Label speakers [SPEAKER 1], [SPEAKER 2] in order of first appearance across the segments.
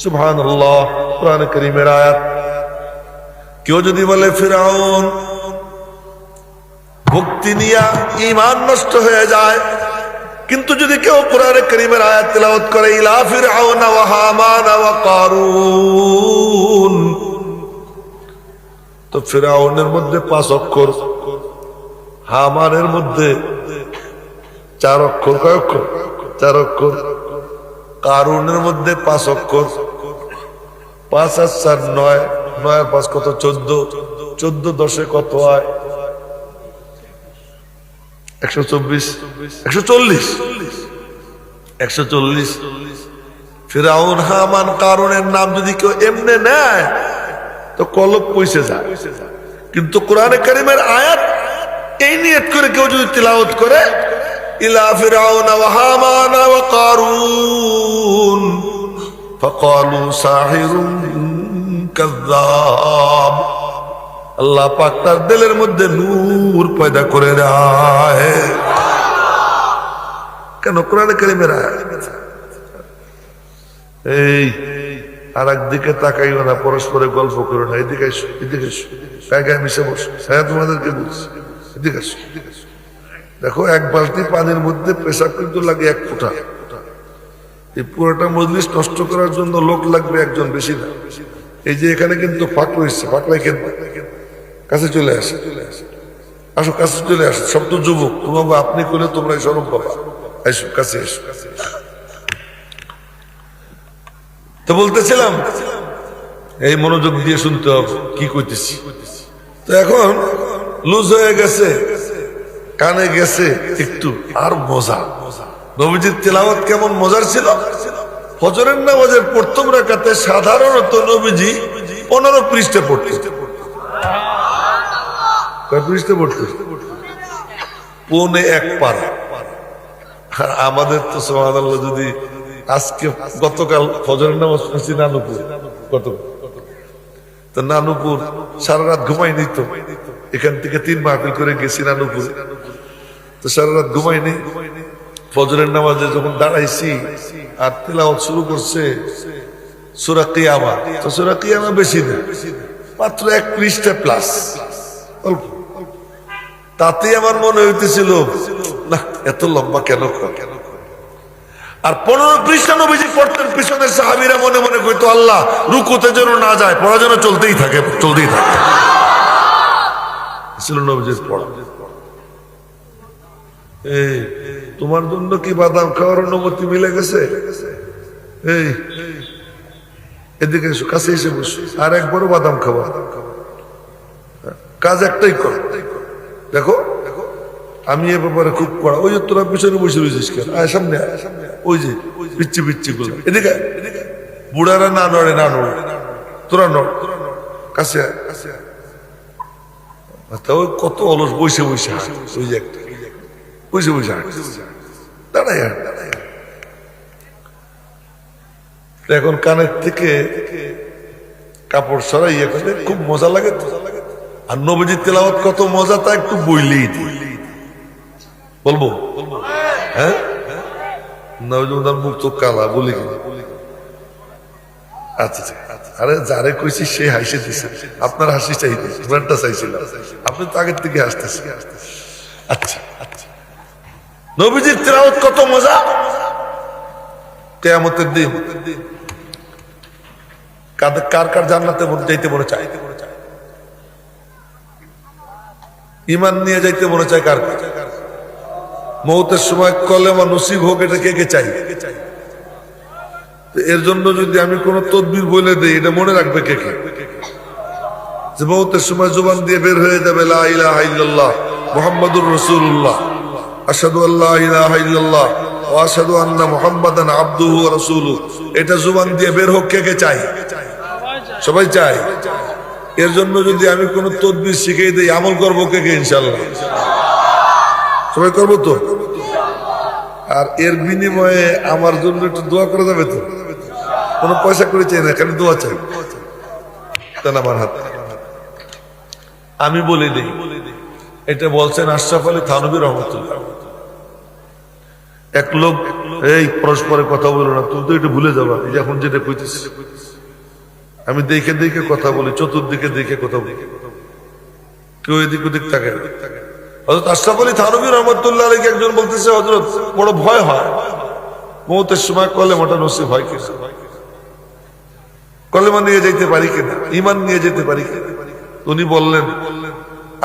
[SPEAKER 1] সুবহানাল্লাহ। কোরআন কারীমের আয়াত। কেউ যদি বলে ফিরআউন ভক্তি নিয়ে ঈমান নষ্ট হয়ে যায়, কিন্তু যদি কেউ কোরআন কারীমের আয়াত তেলাওয়াত করে ইলা ফিরআউন ওয়া হামান ওয়া কারুন, তো ফিরআউনের মধ্যে 5 অক্ষর, হামানের মধ্যে 4 অক্ষর, কয় অক্ষর? 4 অক্ষর। কারুনের মধ্যে 5 অক্ষর, 5 আর 4 9, 9 আর 5 কত? 14, 14 10 কত হয়? 124, 140, 140। ফিরআউন হামান কারুনের নাম যদি কেউ এমনে নেয় তো কলব পয়সে যায়, কিন্তু কোরআনে কারীমের আয়াত এই নিয়ত করে কেউ যদি তিলাওয়াত করে ইলা ফিরআউন ওয়া হামান ওয়া কারুন ফাকালু সাহিরুন কাযযাব, আল্লাহ পাক তার দিলের মধ্যে নূর পয়দা করে দেয়। কেন? কোরআনে কারীমের আয়াত। এই আর একদিকে তাকাইও না, পরস্পরে গল্প করো না, এদিকে এসো, এদিকে এসো, গায়ে মিশে বসো। হ্যাঁ, তোমাদেরকে বলছি, এদিকে এসো। দেখো, 1 বালতি পানির মধ্যে পেশাব কিন্তু লাগে 1 ফোঁটা। এই পুরোটা মজলিস নষ্ট করার জন্য লোক লাগবে একজন, বেশি না। এই যে এখানে কিন্তু ফাঁক রয়েছে, ফাঁক রেখে কাছে চলে আসে, আসো, কাছে চলে আসো। সব তো যুবক, তোমাকে আপনি করলে তোমরা সরব বাবা, এসো কাছে এসো। তো বলতেছিলাম এই মনোযোগ দিয়ে শুনতে হবে কি কইতেছি। তো এখন লুজ হয়ে গেছে, কানে গেছে একটু, আর মজা। নবীজির তেলাওয়াত কেমন মজার ছিল। ফজরের নামাজের প্রথম রাকাতে সাধারণত নবীজি 15 পৃষ্ঠা পড়তেন। কয় পৃষ্ঠা পড়তেন? 1.25 পারা। আর আমাদের তো সুবহানাল্লাহ, যদি আজকে গতকাল ফজরের নামাজ পড়ছি নানুপুর, তো নানুপুর সারা রাত ঘুমাইনি। তো এখান থেকে 3 মাহফিল করে গেছি নানুপুর, তো সারা রাত ঘুমাইনি। ফজরের নামাজে যখন দাঁড়াইছি আর তিলাওয়াত শুরু করছে সূরা কিয়ামা, তো সূরা কিয়ামা বেশি না, মাত্র 1 পৃষ্ঠা প্লাস, অল্প। তাতেই আমার মনে হইতেছিল না, এত লম্বা কেন? আর 15 পৃষ্ঠা নবীজি পড়তেন, পিছনের সাহাবীরা মনে মনে কইতো আল্লাহ রুকুতে যেন না যায়, পড়া যেন চলতেই থাকে, চলতেই থাকে। ছিল নবীজির পড়া। এই তোমার জন্য কি বাদাম খাওয়ার অনুমতি মিলে গেছে? এই এদিকে এসো, কাছে এসে বসো, আর একবারও বাদাম খাওয়া। কাজ একটাই কর। দেখো, আমি এ ব্যাপারে খুব কড়া। ওই যে তোরা পিছনে বসে রয়েছিস কেন? আয় সামনে, ওই যে পিচ্ছি পিচ্ছি গুলো, এদিকে। বুড়ারা না নড়ে, না নড়ে, তোরা নড়, কাছে আয়। ওই কত অলস, বসে বসে হাঁট, ওই যে একটা বসে বসে হাঁট, দাঁড়াই হাঁট। এখন কানের থেকে কাপড় সরাইয়া করে খুব মজা লাগে। আর নবীজির তেলাওয়াত কত মজা তা একটু বইলেই দিই। বলবো? হ্যাঁ, নবীজির মুখ তো কালা, বলি কি? আচ্ছা, আরে যারে কইছি সে হাসি দিছে, আপনার হাসি চাইতে ঘুমানটা চাইছিলাম, আপনি তো আগের থেকে হাসতেছি। আচ্ছা, নবীজির তেলাওয়াত কত মজা। কিয়ামতের দিন কার কার জান্নাতে যাইতে মনে চায়? ঈমান নিয়ে যাইতে মনে চায় কার? মৌতের সময় কলেমা নসিব হোক, এটা কে কে চাই? এর জন্য যদি আমি কোন তদবির বলে দেই, এটা মনে রাখবে কে কে? যে মৌতের সময় জবান দিয়ে বের হয়ে যাবে লা ইলাহা ইল্লাল্লাহ মুহাম্মাদুর রাসূলুল্লাহ, আশহাদু আল্লা ইলাহা ইল্লাল্লাহ ওয়া আশহাদু আন্না মুহাম্মাদান আবদুহু ওয়া রাসূলুহু। এটা জবান দিয়ে বের হোক, কে কে চাই? সবাই চাই। এর জন্য যদি আমি কোন তদবির শিখিয়ে দিই, আমল করবো কে কে? ইনশাআল্লাহ সবাই করবো তো। আর এর বিনিময়ে আমার জন্য একটু দোয়া করা যাবে তো? কোনো পয়সা করে চাই না, খালি দোয়া চাই। আমার হাত আমি বলে দিই, এটা বলছেন আশরাফ আলী থানভী রহমাতুল্লাহ। এক লোক এই পরস্পরে কথা বলো না, তুমি তো একটু ভুলে যাবা। এই যে এখন যেটা কইতেছি, আমি দেখে দেখে কথা বলি, চতুর্দিকে দেখে কথা বলি, কেউ এদিক ওদিক থাকে। হযরত আশরাফ আলী থানভী রহমাতুল্লাহ আলাইহি একজন বলতেছে, হযরত বড় ভয় হয় মওতের সময় কলেমাটা নসিব হয় কিনা, কলেমা নিয়ে যেতে পারি কিনা, ঈমান নিয়ে যেতে পারি কিনা। উনি বললেন,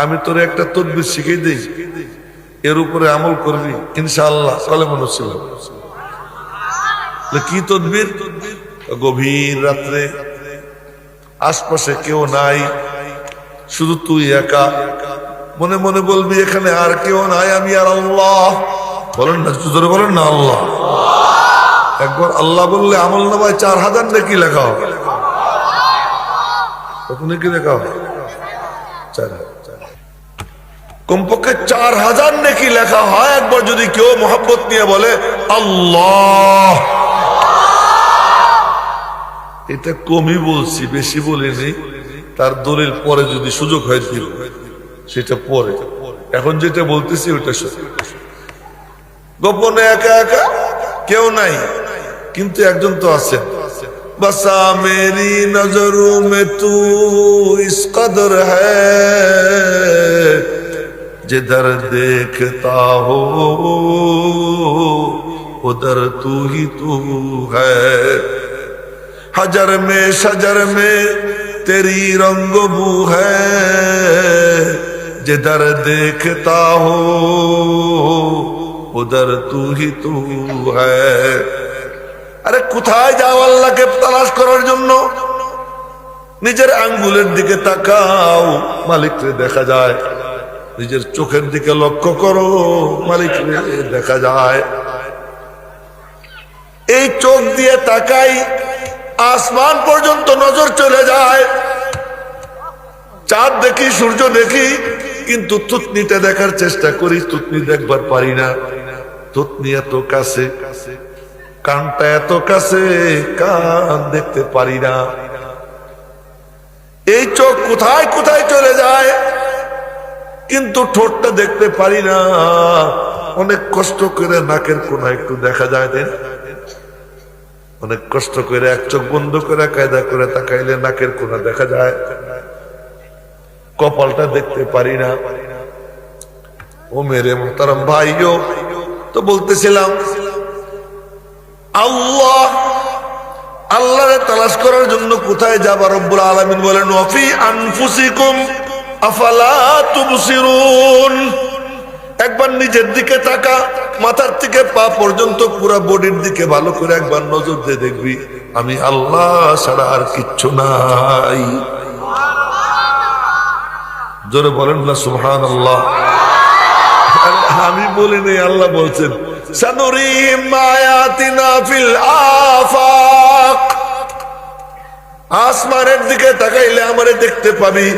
[SPEAKER 1] আমি তোরে একটা তদবির শিখিয়ে দিই, এর উপরে আমল করবি, ইনশাআল্লাহ কলেমা নসিব হবে। কি তদবির? গভীর রাত্রে আশপাশে কেউ নাই, শুধু তুই একা, মনে মনে বলবি এখানে আর কেউ নাই, আমি আর আল্লাহ। বলেন না, জোরে বলেন না আল্লাহ। একবার আল্লাহ বললে আমল নামায় 4000 নেকি লেখা হবে। কত নেকি লেখা হবে? 4000। কমপক্ষে 4000 নেকি লেখা হয় একবার যদি কেউ মোহাব্বত নিয়ে বলে আল্লাহ। এটা কমই বলছি, বেশি বলিনি। তার দলিল পরে যদি সুযোগ হয় দিব, সেটা পরে। এখন যেটা বলতেছি ওটা গোপনে একা একা কেউ নাই, কিন্তু একজন তো আছে। বসা মেরি নজরু মে তু ইস কদর হ্যায়, जिधर देखता हो उधर तू ही तू है, हजर में शजर में तेरी रंग बू है, जिधर देखता हो उधर तू ही तू है। আরে কোথায় যাও আল্লাহকে তালাশ করার জন্য? নিজের আঙ্গুলের দিকে তাকাও, মালিককে দেখা যায়। নিজের চোখের দিকে লক্ষ্য করো, মালিককে দেখা যায়। এই চোখ দিয়ে তাকাই, আসমান পর্যন্ত নজর চলে যায়। চাঁদ দেখি, সূর্য দেখি, কিন্তু থুতনিটা দেখার চেষ্টা করি, থুতনি দেখবার পারি না। থুতনি এত কাছে, কানটা এত কাছে, কান দেখতে পারি না। এই চোখ কোথায় কোথায় চলে যায়, কিন্তু ঠোঁটটা দেখতে পারি না। অনেক কষ্ট করে নাকের কোনা একটু দেখা যায়, তাই না? অনেক কষ্ট করে এক চোখ বন্ধ করে কায়দা করে তাকাইলে নাকের কোনা দেখা যায়, কপালটা দেখতে পারি না। ও মেরে মোহতারাম ভাইও, তো বলতেছিলাম আল্লাহ, আল্লাহরে তালাশ করার জন্য কোথায় যাবা? রব্বুল আলামিন বলেন, ওয়াফি আনফুসিকুম আফালা তুবসিরুন। একবার নিজের দিকে তাকা, মাথার থেকে পা পর্যন্ত পুরো বডির দিকে ভালো করে একবার নজর দিয়ে দেখবি, আমি আল্লাহ ছাড়া আর কিচ্ছু নাই। জোরে বলেন না সুবহানাল্লাহ। আমি বলিনি, আল্লাহ বলছেন, সানুরিহিম আয়াতিনা ফিল আফাক। আসমানের দিকে তাকাইলে আমারে দেখতে পাবি,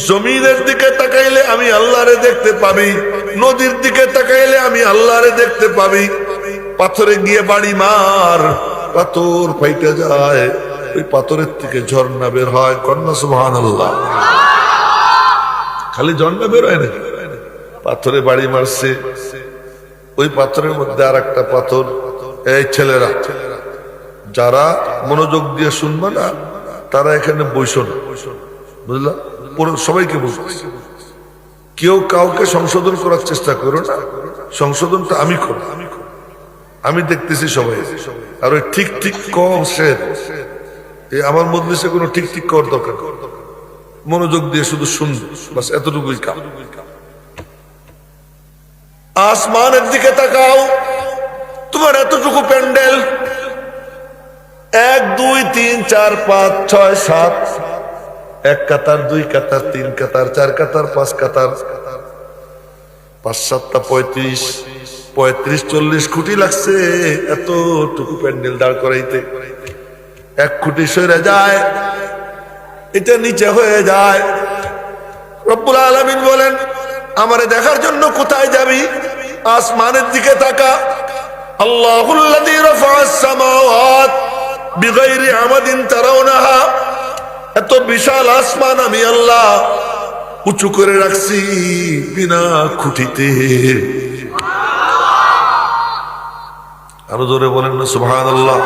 [SPEAKER 1] জমিনের দিকে তাকাইলে আমি আল্লাহরে দেখতে পাবি, নদীর দিকে তাকাইলে আমি আল্লাহরে দেখতে পাবি। পাথরে গিয়ে বাড়ি মার, পাথর ফাইটে যায়, ওই পাথরের থেকে ঝর্ণা বের হয়। কন্যা সুবহানাল্লাহ। খালি ঝর্ণা বের হয় না, পাথরে বাড়ি মারছে, ওই পাথরের মধ্যে আর একটা পাথর। এই ছেলেরা, যারা মনোযোগ দিয়ে শুনবে না, তারা এখানে বসো না, বুঝলা? সবাইকে বলছি, কেউ কাউকে সংশোধন করার চেষ্টা করো না, সংশোধনটা আমি করব। আমি দেখতেছি সবাই, আর ওই ঠিক ঠিক কম সে আমার মজলিসে কোনো ঠিক ঠিক করার দরকার, মনোযোগ দিয়ে শুধু শুনবে, বাস এতটুকুই কাম। আসমানের দিকে তাকাও, তোমার এতটুকু প্যান্ডেল, 1 2 3 4 5 6 7, 1 কাতার, 2 কাতার, 3 কাতার, 4 কাতার, 5 কাতার, 5 7 35 35 40 খুঁটি লাগছে এতটুকু প্যান্ডেল দাঁড় করাইতে। 1 খুঁটি সরে যায়, এটা নিচে হয়ে যায়। রব্বুল আলামিন বলেন, আমারে দেখার জন্য কোথায় যাবি? আসমানের দিকে তাকা। আল্লাহুল্লাযী রাফা'আস সামাওয়াত বিগাইরি আমাদিন তারাউনাহা। এত বিশাল আসমান আমি আল্লাহ উঁচু করে রাখছি বিনা খুঁটিতে। আরো জোরে বলেন না সুবহানাল্লাহ।